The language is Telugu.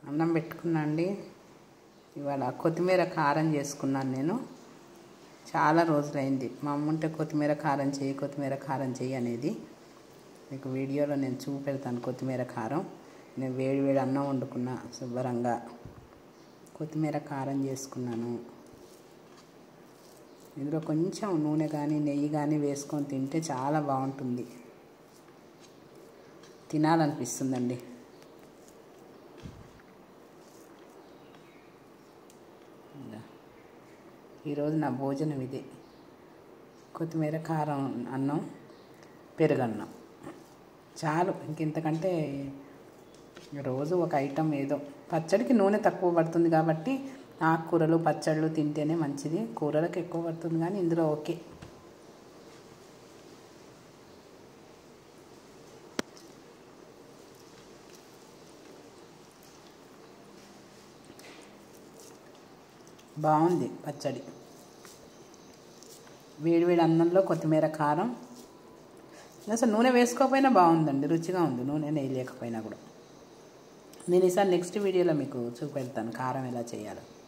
అన్నం పెట్టుకున్నా అండి. ఇవాళ కొత్తిమీర కారం చేసుకున్నాను నేను. చాలా రోజులైంది. మా అమ్మ ఉంటే కొత్తిమీర కారం చెయ్యి అనేది. మీకు వీడియోలో నేను చూపెడతాను కొత్తిమీర కారం. నేను వేడి అన్నం వండుకున్నా శుభ్రంగా. కొత్తిమీర కారం చేసుకున్నాను. ఇందులో కొంచెం నూనె కానీ నెయ్యి కానీ వేసుకొని తింటే చాలా బాగుంటుంది. తినాలనిపిస్తుందండి. ఈరోజు నా భోజనం ఇదే. కొత్తిమీర కారం అన్నం, పెరుగన్నం చాలు. ఇంకెంతకంటే రోజు ఒక ఐటెం ఏదో. పచ్చడికి నూనె తక్కువ పడుతుంది కాబట్టి ఆకుకూరలు పచ్చళ్ళు తింటేనే మంచిది. కూరలకు ఎక్కువ పడుతుంది కానీ ఇందులో ఓకే. బాగుంది పచ్చడి. వేడివేడి అన్నంలో కొత్తిమీర కారం. అసలు నూనె వేసుకోకపోయినా బాగుందండి, రుచిగా ఉంది. నూనె నెయ్యి లేకపోయినా కూడా. నేను ఈసారి నెక్స్ట్ వీడియోలో మీకు చూపెడతాను కారం ఎలా చేయాలో.